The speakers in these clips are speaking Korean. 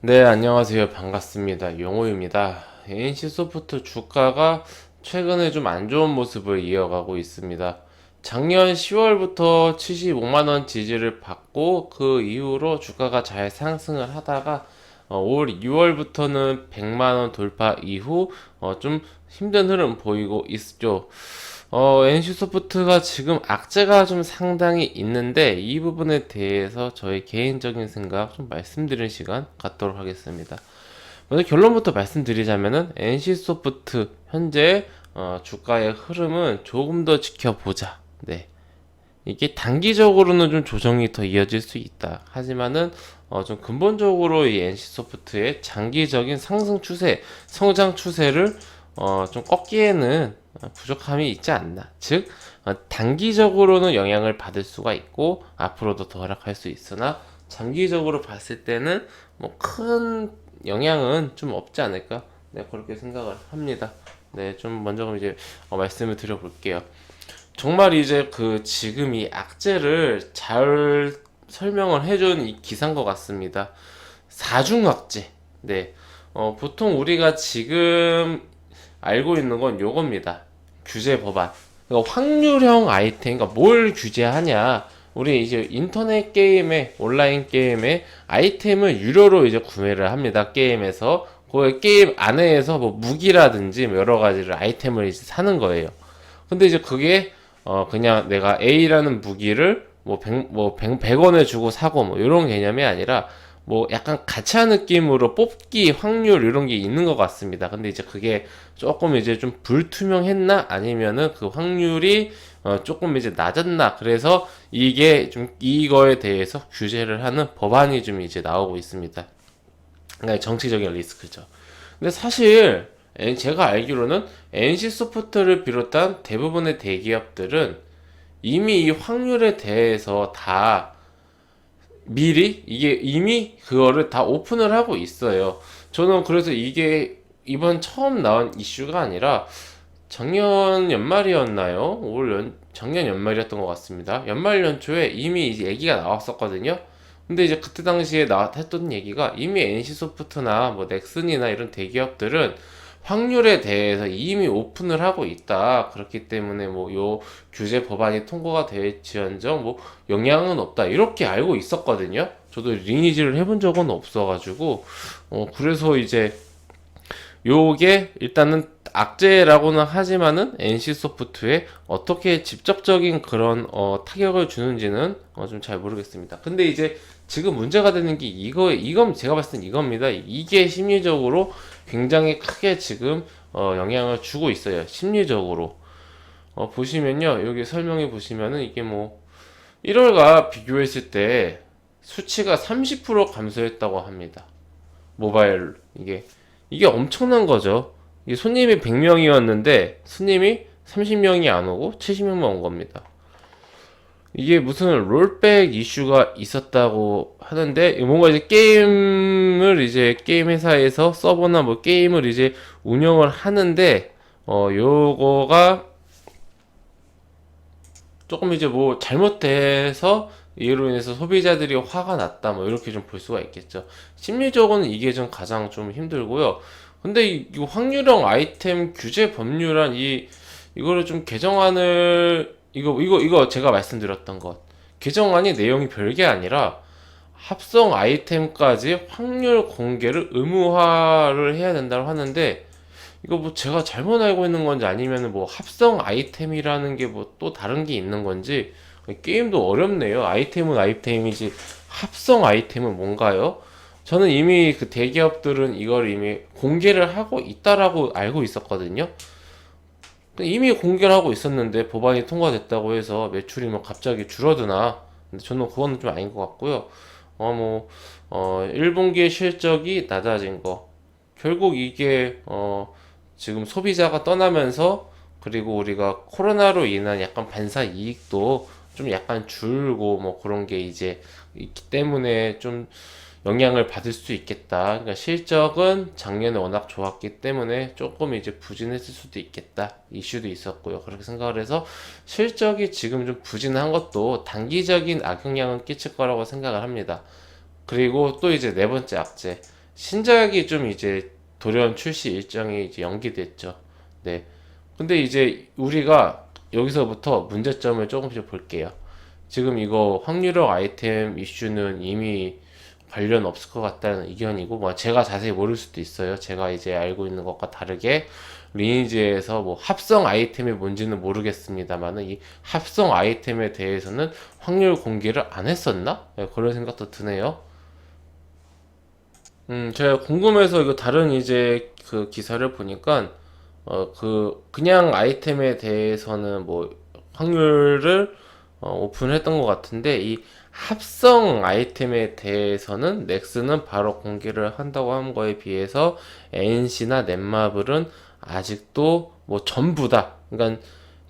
네, 안녕하세요. 반갑습니다. 용호입니다. NC소프트 주가가 최근에 좀 안 좋은 모습을 이어가고 있습니다. 작년 10월부터 75만원 지지를 받고 그 이후로 주가가 잘 상승을 하다가 올 2월부터는 100만원 돌파 이후 좀 힘든 흐름 보이고 있죠. NC소프트가 지금 악재가 좀 상당히 있는데 이 부분에 대해서 저의 개인적인 생각 좀 말씀드리는 시간 갖도록 하겠습니다. 먼저 결론부터 말씀드리자면은 NC소프트 현재 주가의 흐름은 조금 더 지켜보자. 네. 이게 단기적으로는 좀 조정이 더 이어질 수 있다. 하지만은 좀 근본적으로 이 NC소프트의 장기적인 상승 추세, 성장 추세를 좀 꺾기에는 부족함이 있지 않나. 즉 단기적으로는 영향을 받을 수가 있고 앞으로도 더 하락할 수 있으나 장기적으로 봤을 때는 뭐 큰 영향은 좀 없지 않을까. 네, 그렇게 생각을 합니다. 네, 좀 먼저 이제 말씀을 드려볼게요. 정말 이제 그 지금 이 악재를 잘 설명을 해준 이 기사인 것 같습니다. 사중악재. 네. 보통 우리가 지금 알고 있는 건 요겁니다. 규제 법안. 그러니까 확률형 아이템, 그러니까 뭘 규제하냐. 우리 이제 인터넷 게임에, 온라인 게임에 아이템을 유료로 이제 구매를 합니다. 게임에서. 그 게임 안에서 뭐 무기라든지 뭐 여러 가지를 아이템을 이제 사는 거예요. 근데 이제 그게 그냥 내가 A라는 무기를 뭐 100원에 주고 사고 뭐 이런 개념이 아니라 뭐 약간 가챠 느낌으로 뽑기 확률 이런 게 있는 것 같습니다. 근데 이제 그게 조금 이제 좀 불투명했나 아니면은 그 확률이 조금 이제 낮았나 그래서 이게 좀 이거에 대해서 규제를 하는 법안이 좀 이제 나오고 있습니다. 그러니까 정치적인 리스크죠. 근데 사실 제가 알기로는 NC소프트를 비롯한 대부분의 대기업들은 이미 이 확률에 대해서 다 미리 이게 이미 그거를 다 오픈을 하고 있어요. 저는 그래서 이게 이번 처음 나온 이슈가 아니라 작년 연말이었나요? 작년 연말이었던 것 같습니다. 연말 연초에 이미 이제 얘기가 나왔었거든요. 근데 이제 그때 당시에 했던 얘기가 이미 NC소프트나 뭐 넥슨이나 이런 대기업들은 확률에 대해서 이미 오픈을 하고 있다. 그렇기 때문에 뭐 요 규제 법안이 통과가 될지언정 뭐 영향은 없다. 이렇게 알고 있었거든요. 저도 리니지를 해본 적은 없어가지고 그래서 이제 요게 일단은 악재라고는 하지만은 NC소프트에 어떻게 직접적인 그런 타격을 주는지는 좀 잘 모르겠습니다. 근데 이제 지금 문제가 되는 게 이건 제가 봤을 땐 이겁니다. 이게 심리적으로 굉장히 크게 지금 영향을 주고 있어요. 심리적으로. 보시면요. 여기 설명해 보시면은 이게 뭐 1월과 비교했을 때 수치가 30% 감소했다고 합니다. 모바일 이게 엄청난 거죠. 이게 손님이 100명이었는데 손님이 30명이 안 오고 70명만 온 겁니다. 이게 무슨 롤백 이슈가 있었다고 하는데 뭔가 이제 게임 회사에서 서버나 뭐 게임을 이제 운영을 하는데 요거가 조금 이제 뭐 잘못돼서 이로 인해서 소비자들이 화가 났다 뭐 이렇게 좀 볼 수가 있겠죠. 심리적으로는 이게 좀 가장 좀 힘들고요. 근데 이 확률형 아이템 규제 법률안 이거를 좀 개정안을 이거 제가 말씀드렸던 것 개정안이 내용이 별게 아니라 합성 아이템까지 확률 공개를 의무화를 해야 된다고 하는데 이거 뭐 제가 잘못 알고 있는 건지 아니면 뭐 합성 아이템이라는 게 뭐 또 다른 게 있는 건지 게임도 어렵네요. 아이템은 아이템이지 합성 아이템은 뭔가요? 저는 이미 그 대기업들은 이걸 이미 공개를 하고 있다라고 알고 있었거든요. 이미 공개를 하고 있었는데 법안이 통과됐다고 해서 매출이 뭐 갑자기 줄어드나? 근데 저는 그거는 좀 아닌 것 같고요. 1분기 실적이 낮아진 거. 결국 이게 지금 소비자가 떠나면서 그리고 우리가 코로나로 인한 약간 반사 이익도 좀 약간 줄고 뭐 그런 게 이제 있기 때문에 좀 영향을 받을 수 있겠다. 그러니까 실적은 작년에 워낙 좋았기 때문에 조금 이제 부진했을 수도 있겠다. 이슈도 있었고요. 그렇게 생각을 해서 실적이 지금 좀 부진한 것도 단기적인 악영향은 끼칠 거라고 생각을 합니다. 그리고 또 이제 네 번째 악재. 신작이 좀 이제 돌연 출시 일정이 이제 연기됐죠. 네. 근데 이제 우리가 여기서부터 문제점을 조금씩 볼게요. 지금 이거 확률형 아이템 이슈는 이미 관련 없을 것 같다는 의견이고, 뭐 제가 자세히 모를 수도 있어요. 제가 이제 알고 있는 것과 다르게 리니지에서 뭐 합성 아이템이 뭔지는 모르겠습니다만은 이 합성 아이템에 대해서는 확률 공개를 안 했었나? 네, 그런 생각도 드네요. 제가 궁금해서 이거 다른 이제 그 기사를 보니까 그냥 아이템에 대해서는 뭐 확률을 오픈했던 것 같은데 이 합성 아이템에 대해서는 넥슨은 바로 공개를 한다고 한 거에 비해서 NC나 넷마블은 아직도 뭐 전부 다 그러니까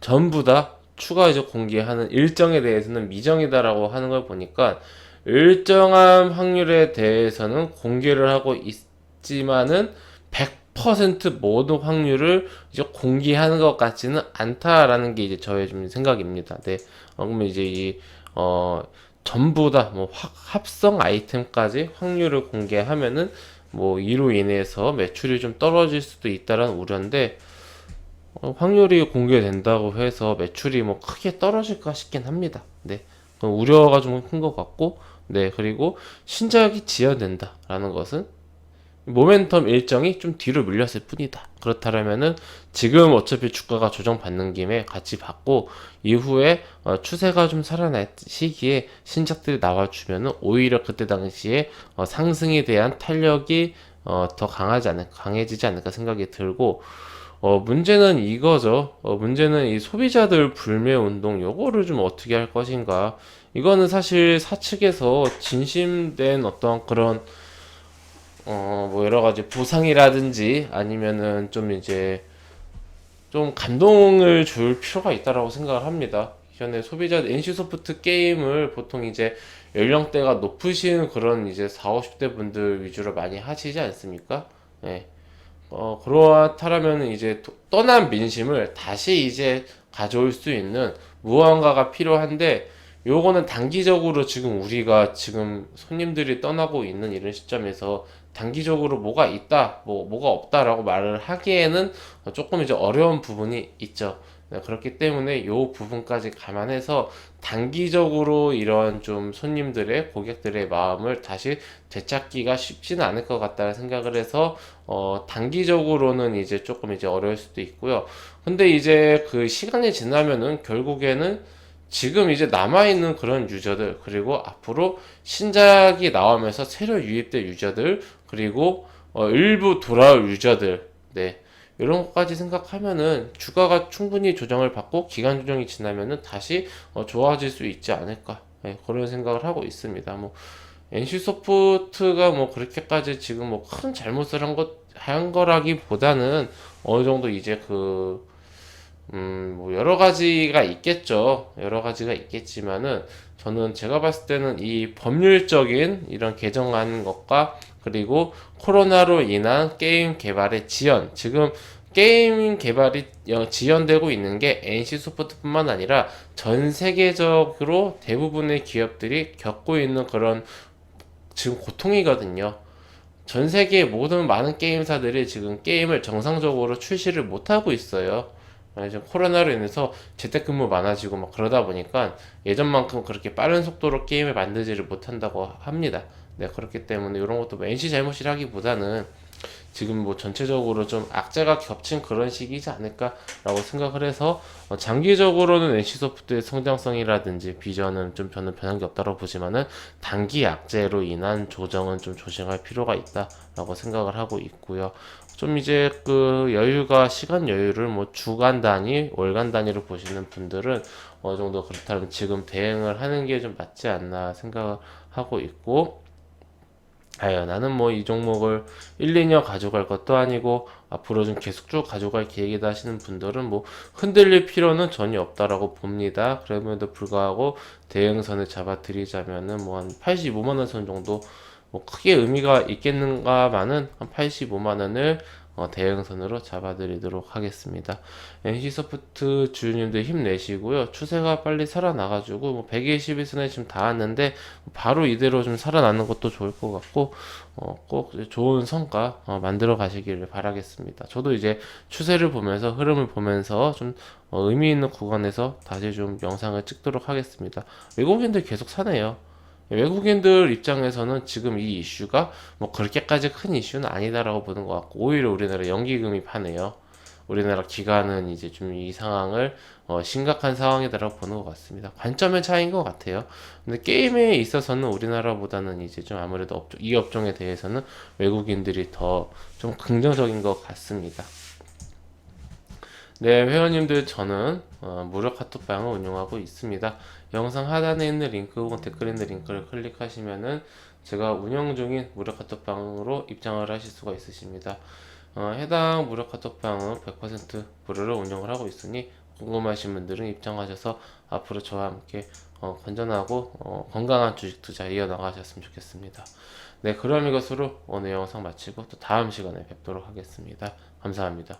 전부 다 추가 이제 공개하는 일정에 대해서는 미정이다라고 하는 걸 보니까 일정한 확률에 대해서는 공개를 하고 있지만은 100% 모든 확률을 이제 공개하는 것 같지는 않다라는 게 이제 저의 좀 생각입니다. 네. 그러면 이제 어, 전부 다 뭐 합성 아이템까지 확률을 공개하면은 뭐 이로 인해서 매출이 좀 떨어질 수도 있다라는 우려인데 확률이 공개된다고 해서 매출이 뭐 크게 떨어질까 싶긴 합니다. 네. 우려가 좀 큰 것 같고, 네. 그리고 신작이 지연된다라는 것은 모멘텀 일정이 좀 뒤로 밀렸을 뿐이다. 그렇다면은 지금 어차피 주가가 조정받는 김에 같이 받고 이후에 추세가 좀 살아날 시기에 신작들이 나와주면은 오히려 그때 당시에 상승에 대한 탄력이 더 강해지지 않을까 생각이 들고 문제는 이거죠. 문제는 이 소비자들 불매 운동 요거를 좀 어떻게 할 것인가. 이거는 사실 사측에서 진심된 어떤 그런 뭐 여러 가지 보상이라든지 아니면은 좀 이제 좀 감동을 줄 필요가 있다라고 생각을 합니다. 기존에 소비자 NC소프트 게임을 보통 이제 연령대가 높으신 그런 이제 4, 50대 분들 위주로 많이 하시지 않습니까? 네. 그렇다면 이제 떠난 민심을 다시 이제 가져올 수 있는 무언가가 필요한데 요거는 단기적으로 지금 우리가 지금 손님들이 떠나고 있는 이런 시점에서 단기적으로 뭐가 있다, 뭐가 없다라고 말을 하기에는 조금 이제 어려운 부분이 있죠. 네, 그렇기 때문에 요 부분까지 감안해서 단기적으로 이런 좀 손님들의 고객들의 마음을 다시 되찾기가 쉽지는 않을 것 같다는 생각을 해서 단기적으로는 이제 조금 이제 어려울 수도 있고요. 근데 이제 그 시간이 지나면은 결국에는 지금 이제 남아있는 그런 유저들, 그리고 앞으로 신작이 나오면서 새로 유입될 유저들, 그리고 일부 돌아올 유저들, 네. 이런 것까지 생각하면은 주가가 충분히 조정을 받고 기간 조정이 지나면은 다시 좋아질 수 있지 않을까. 네, 그런 생각을 하고 있습니다. 뭐 NC소프트가 뭐 그렇게까지 지금 뭐 큰 잘못을 한 거라기보다는 어느 정도 이제 뭐 여러 가지가 있겠죠. 여러 가지가 있겠지만은 저는 제가 봤을 때는 이 법률적인 이런 개정하는 것과 그리고 코로나로 인한 게임 개발의 지연, 지금 게임 개발이 지연되고 있는 게 NC소프트뿐만 아니라 전 세계적으로 대부분의 기업들이 겪고 있는 그런 지금 고통이거든요. 전 세계 모든 많은 게임사들이 지금 게임을 정상적으로 출시를 못하고 있어요. 지금 코로나로 인해서 재택근무 많아지고 막 그러다 보니까 예전만큼 그렇게 빠른 속도로 게임을 만들지를 못한다고 합니다. 네, 그렇기 때문에 이런 것도 뭐 NC 잘못이라기보다는 지금 뭐 전체적으로 좀 악재가 겹친 그런 시기이지 않을까라고 생각을 해서 장기적으로는 NC소프트의 성장성이라든지 비전은 좀 저는 변한 게 없다고 보지만은 단기 악재로 인한 조정은 좀 조심할 필요가 있다라고 생각을 하고 있고요. 좀 이제 그 여유가 시간 여유를 뭐 주간 단위, 월간 단위로 보시는 분들은 어느 정도 그렇다면 지금 대응을 하는 게 좀 맞지 않나 생각을 하고 있고 나는 뭐 이 종목을 1, 2년 가져갈 것도 아니고 앞으로 좀 계속 쭉 가져갈 계획이다 하시는 분들은 뭐 흔들릴 필요는 전혀 없다라고 봅니다. 그럼에도 불구하고 대응선을 잡아 드리자면은 뭐 한 85만 원 선 정도 뭐 크게 의미가 있겠는가마는 한 85만 원을 대응선으로 잡아드리도록 하겠습니다. NC소프트 주주님들 힘내시고요. 추세가 빨리 살아나가지고 120일선에 지금 닿았는데 바로 이대로 좀 살아나는 것도 좋을 것 같고 꼭 좋은 성과 만들어 가시기를 바라겠습니다. 저도 이제 추세를 보면서 흐름을 보면서 좀 의미 있는 구간에서 다시 좀 영상을 찍도록 하겠습니다. 외국인들 계속 사네요. 외국인들 입장에서는 지금 이 이슈가 그렇게까지 큰 이슈는 아니다라고 보는 것 같고, 오히려 우리나라 연기금이 파네요. 우리나라 기관은 이제 좀 이 상황을 심각한 상황이다라고 보는 것 같습니다. 관점의 차이인 것 같아요. 근데 게임에 있어서는 우리나라보다는 이제 좀 아무래도 이 업종에 대해서는 외국인들이 더 좀 긍정적인 것 같습니다. 네, 회원님들, 저는 무료 카톡방을 운영하고 있습니다. 영상 하단에 있는 링크 혹은 댓글에 있는 링크를 클릭하시면은 제가 운영 중인 무료 카톡방으로 입장을 하실 수가 있으십니다. 해당 무료 카톡방은 100% 무료로 운영을 하고 있으니 궁금하신 분들은 입장하셔서 앞으로 저와 함께 건전하고 건강한 주식 투자 이어나가셨으면 좋겠습니다. 네, 그럼 이것으로 오늘 영상 마치고 또 다음 시간에 뵙도록 하겠습니다. 감사합니다.